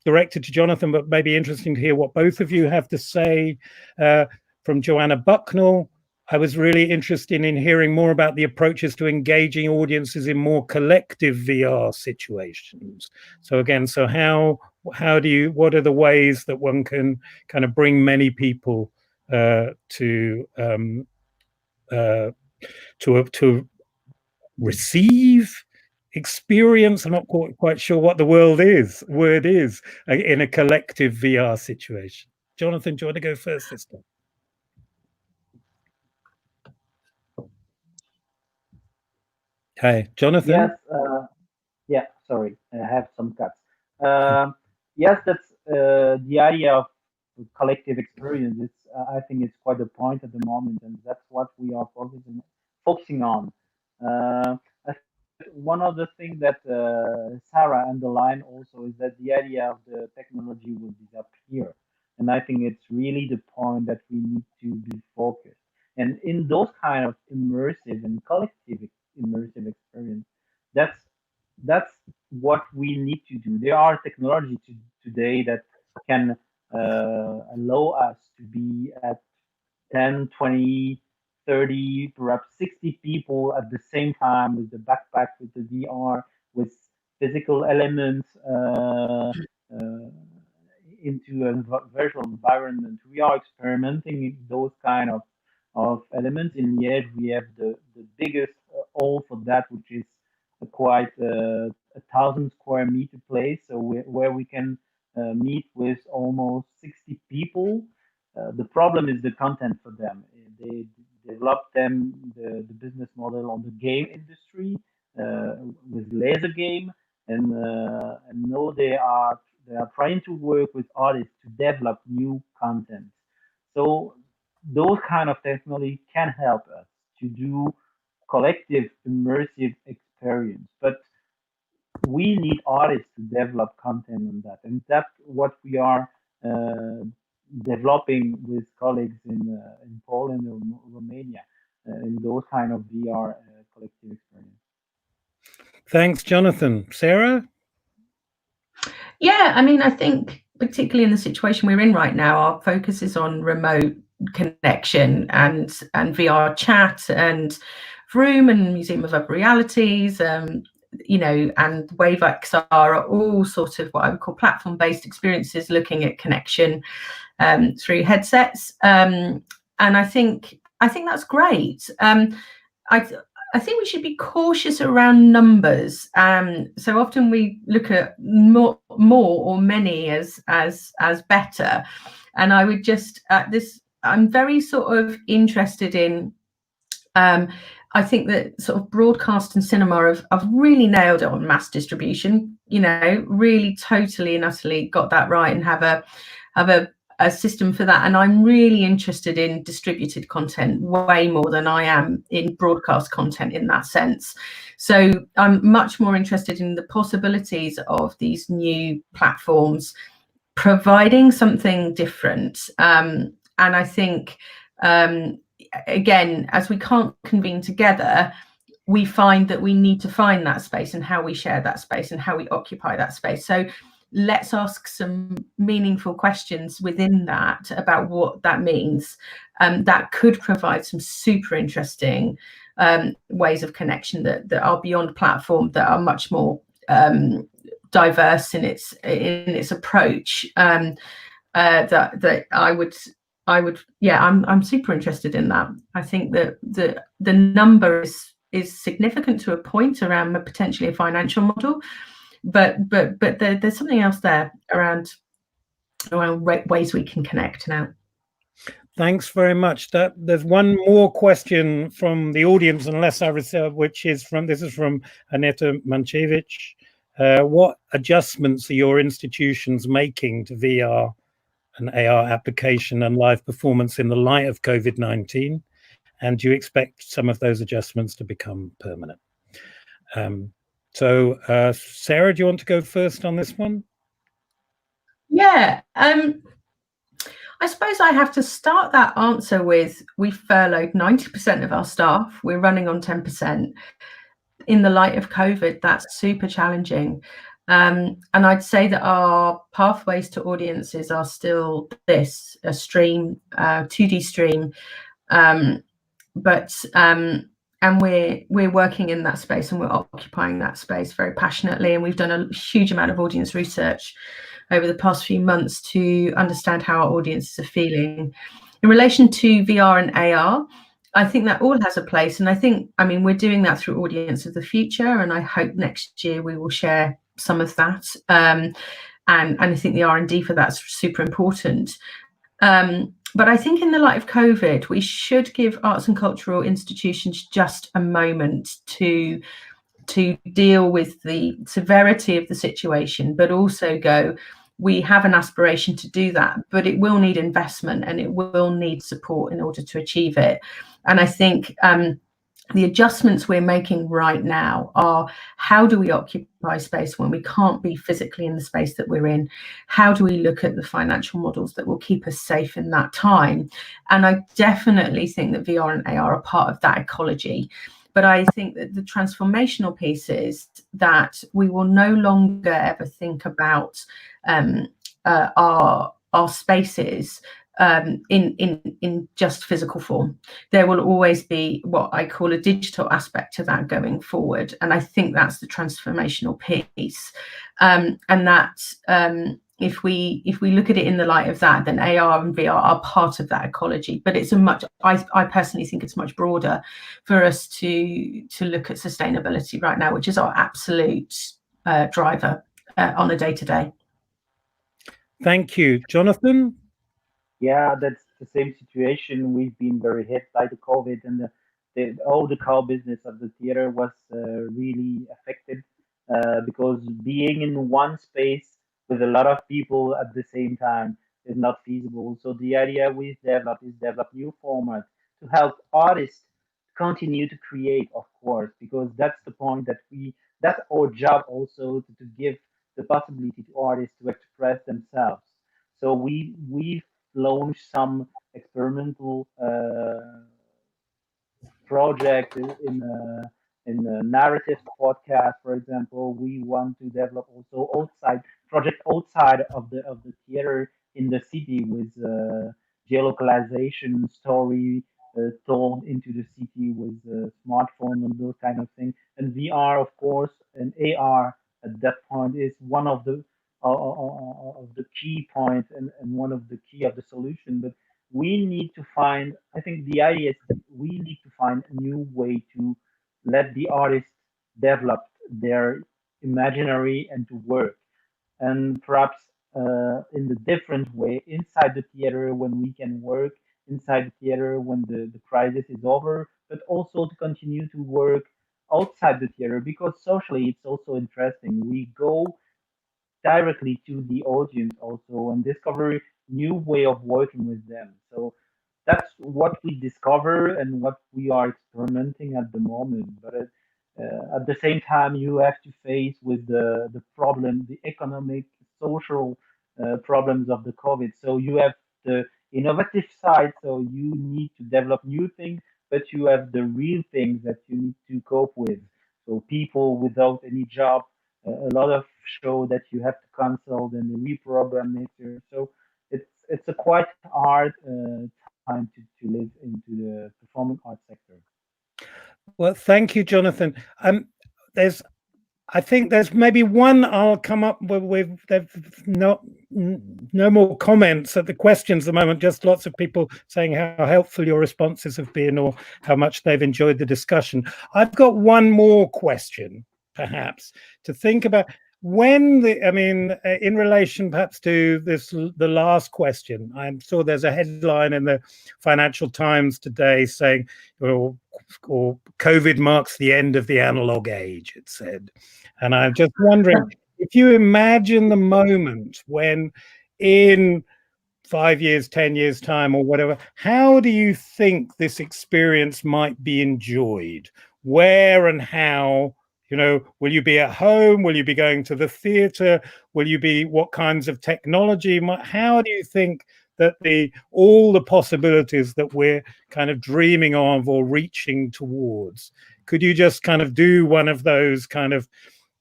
directed to Jonathan, but maybe interesting to hear what both of you have to say. From Joanna Bucknell, I was really interested in hearing more about the approaches to engaging audiences in more collective VR situations. So again, so how do you, what are the ways that one can kind of bring many people to receive experience? I'm not quite sure what the word is in a collective VR situation. Jonathan, do you want to go first this time? Hey, Jonathan. Yes. Yeah. Sorry, I have some cuts. Yes, that's the idea of collective experience. It's I think it's quite a point at the moment, and that's what we are focusing on. I think one of the things that Sarah underlined also is that the idea of the technology will disappear, and I think it's really the point that we need to be focused. And in those kind of immersive and collective immersive experience, that's that's what we need to do. There are technology today that can allow us to be at 10, 20, 30, perhaps 60 people at the same time with the backpack, with the VR, with physical elements into a virtual environment. We are experimenting in those kind of elements. In Liège, we have the biggest hall for that, which is quite 1,000 square meter place, so where we can meet with almost 60 people. The problem is the content for them. developed the business model on the game industry with laser game, and now they are trying to work with artists to develop new content. So those kind of technology can help us to do collective immersive experience, but we need artists to develop content on that, and that's what we are developing with colleagues in Poland or Romania in those kind of VR collective experience. Thanks, Jonathan. Sarah? Yeah, I mean, I think particularly in the situation we're in right now, our focus is on remote connection and VR chat and Vroom and Museum of Other Realities, you know, and Wave XR are all sort of what I would call platform-based experiences looking at connection through headsets. And I think that's great. I think we should be cautious around numbers. So often we look at more or many as better. And I would just I'm very sort of interested in. I think that sort of broadcast and cinema have really nailed it on mass distribution. You know, really totally and utterly got that right and have a system for that. And I'm really interested in distributed content way more than I am in broadcast content in that sense. So I'm much more interested in the possibilities of these new platforms providing something different. And I think, again, as we can't convene together, we find that we need to find that space and how we share that space and how we occupy that space. So let's ask some meaningful questions within that about what that means. That could provide some super interesting ways of connection that are beyond platform, that are much more diverse in its approach. That I would, yeah, I'm super interested in that. I think that the number is significant to a point around potentially a financial model, but there's something else there around ways we can connect now. Thanks very much. There's one more question from the audience, unless I reserve, which is from Aneta Manchevich. What adjustments are your institutions making to VR and AR application and live performance in the light of COVID-19? And do you expect some of those adjustments to become permanent? So Sarah, do you want to go first on this one? Yeah, I suppose I have to start that answer with, we furloughed 90% of our staff. We're running on 10%. In the light of COVID, that's super challenging. And I'd say that our pathways to audiences are still a stream, 2D stream, and we're working in that space and we're occupying that space very passionately. And we've done a huge amount of audience research over the past few months to understand how our audiences are feeling. In relation to VR and AR, I think that all has a place. And I mean, we're doing that through Audience of the Future. And I hope next year we will share some of that. And I think the R&D for that's super important. But I think in the light of COVID, we should give arts and cultural institutions just a moment to deal with the severity of the situation, but also go, we have an aspiration to do that, but it will need investment and it will need support in order to achieve it. And I think the adjustments we're making right now are, how do we occupy space when we can't be physically in the space that we're in? How do we look at the financial models that will keep us safe in that time? And I definitely think that VR and AR are part of that ecology. But I think that the transformational piece is that we will no longer ever think about our spaces in just physical form. There will always be what I call a digital aspect to that going forward, and I think that's the transformational piece. And that if we look at it in the light of that, then AR and VR are part of that ecology. But it's I personally think it's much broader for us to look at sustainability right now, which is our absolute driver on a day-to-day. Thank you, Jonathan. Yeah, the same situation. We've been very hit by the COVID, and all the core business of the theater was really affected because being in one space with a lot of people at the same time is not feasible. So the idea we developed is develop new formats to help artists continue to create, of course, because that's the point that's our job also to give the possibility to artists to express themselves. So we've launched some experimental project in a narrative podcast, for example. We want to develop also outside of the theater in the city with geolocalization story told into the city with smartphone and those kind of things. And VR, of course, and AR at that point is one of the key points and one of the key of the solution. But we need to find, I think the idea is we need to find a new way to let the artists develop their imaginary and to work. And perhaps in the different way inside the theater when we can work inside the theater when the crisis is over, but also to continue to work outside the theater because socially it's also interesting. We go directly to the audience also and discover new way of working with them. So that's what we discover and what we are experimenting at the moment. But at the same time, you have to face with the problem, the economic, social problems of the COVID. So you have the innovative side, so you need to develop new things, but you have the real things that you need to cope with. So people without any job, a lot of show that you have to cancel and reprogram next year. So it's a quite hard time to live into the performing arts sector. Well, thank you, Jonathan. I think there's maybe one I'll come up with. There's no more comments at the questions at the moment. Just lots of people saying how helpful your responses have been or how much they've enjoyed the discussion. I've got one more question, perhaps, to think about. When in relation perhaps to the last question, I saw there's a headline in the Financial Times today saying, or COVID marks the end of the analog age, it said. And I'm just wondering, if you imagine the moment when in 5 years, 10 years time or whatever, how do you think this experience might be enjoyed? Where and how? Will you be at home? Will you be going to the theatre? Will you be, what kinds of technology? How do you think that all the possibilities that we're kind of dreaming of or reaching towards? Could you just kind of do one of those kind of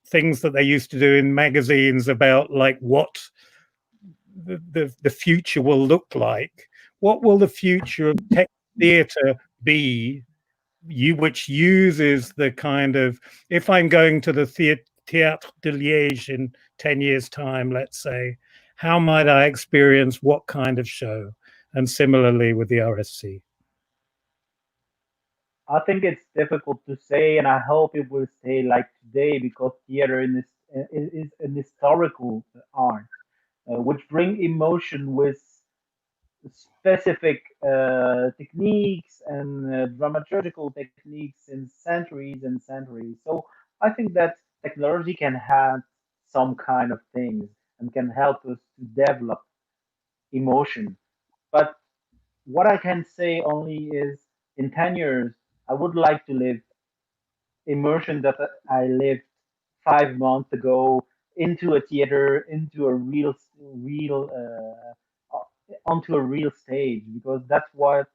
things that they used to do in magazines about like what the future will look like? What will the future of tech theatre be? Which uses the kind of, if I'm going to the Théâtre de Liège in 10 years time, let's say, how might I experience what kind of show? And similarly with the RSC. I think it's difficult to say, and I hope it will stay like today because theater is an historical art, which bring emotion with specific techniques and dramaturgical techniques in centuries and centuries. So I think that technology can have some kind of things and can help us to develop emotion. But what I can say only is in 10 years, I would like to live immersion that I lived 5 months ago into a theater, into a real onto a real stage because that's what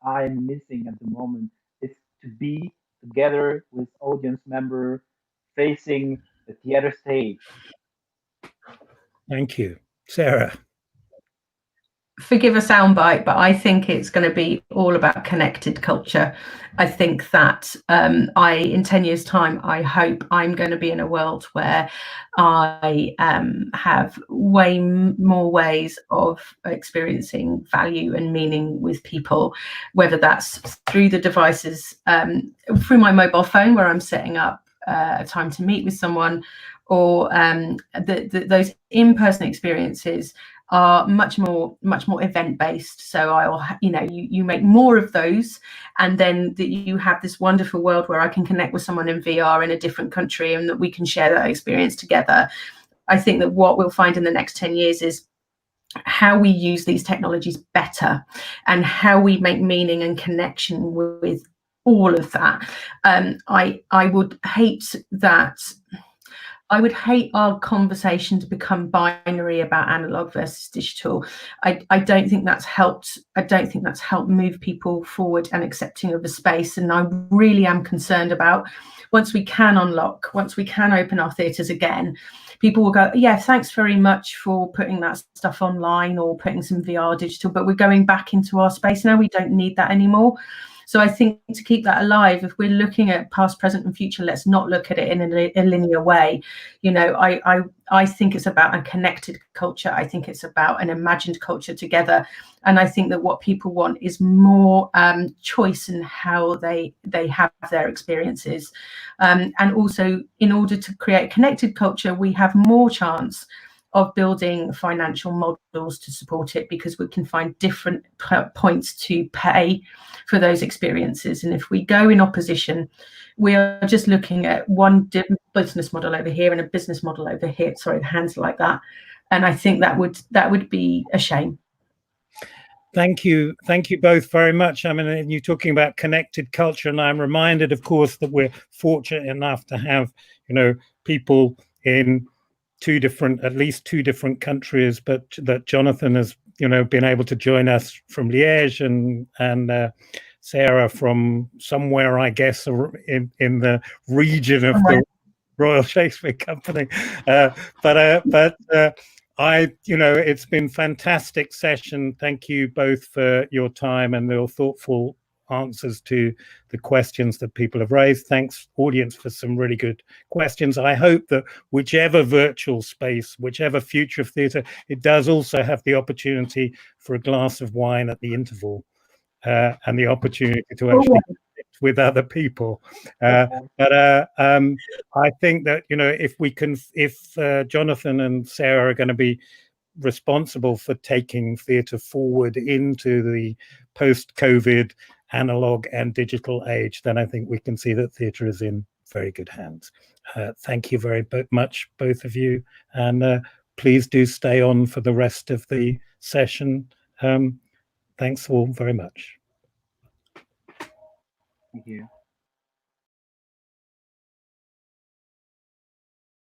I'm missing at the moment is to be together with audience member facing the theater stage. Thank you. Sarah. Forgive a soundbite, but I think it's going to be all about connected culture. I think that in 10 years' time, I hope I'm going to be in a world where I have way more ways of experiencing value and meaning with people, whether that's through the devices, through my mobile phone where I'm setting up a time to meet with someone, or those in-person experiences. are much more event based. So I'll, you make more of those, and then that you have this wonderful world where I can connect with someone in VR in a different country, and that we can share that experience together. I think that what we'll find in the next 10 years is how we use these technologies better, and how we make meaning and connection with all of that. I would hate that. I would hate our conversation to become binary about analog versus digital. I don't think that's helped. I don't think that's helped move people forward and accepting of the space. And I really am concerned about, once we can unlock, once we can open our theatres again, people will go, yeah, thanks very much for putting that stuff online or putting some VR digital, but we're going back into our space now. We don't need that anymore. So I think to keep that alive, if we're looking at past, present and future, let's not look at it in a linear way. I think it's about a connected culture. I think it's about an imagined culture together. And I think that what people want is more choice in how they have their experiences. And also, in order to create a connected culture, we have more chance of building financial models to support it, because we can find different points to pay for those experiences. And if we go in opposition, we are just looking at one business model over here and a business model over here. Sorry, the hands like that. And I think that would be a shame. Thank you both very much. I mean, you're talking about connected culture, and I'm reminded, of course, that we're fortunate enough to have, people in at least two different countries, but that Jonathan has, been able to join us from Liège, and Sarah from somewhere, I guess, in the region of the Royal Shakespeare Company. It's been fantastic session. Thank you both for your time and your thoughtful answers to the questions that people have raised. Thanks, audience, for some really good questions. I hope that whichever virtual space, whichever future of theatre, it does also have the opportunity for a glass of wine at the interval, and the opportunity to actually connect with other people. But I think that, if Jonathan and Sarah are going to be responsible for taking theatre forward into the post-COVID analog and digital age, then I think we can see that theatre is in very good hands. Thank you very much, both of you, and please do stay on for the rest of the session. Thanks all very much. Thank you.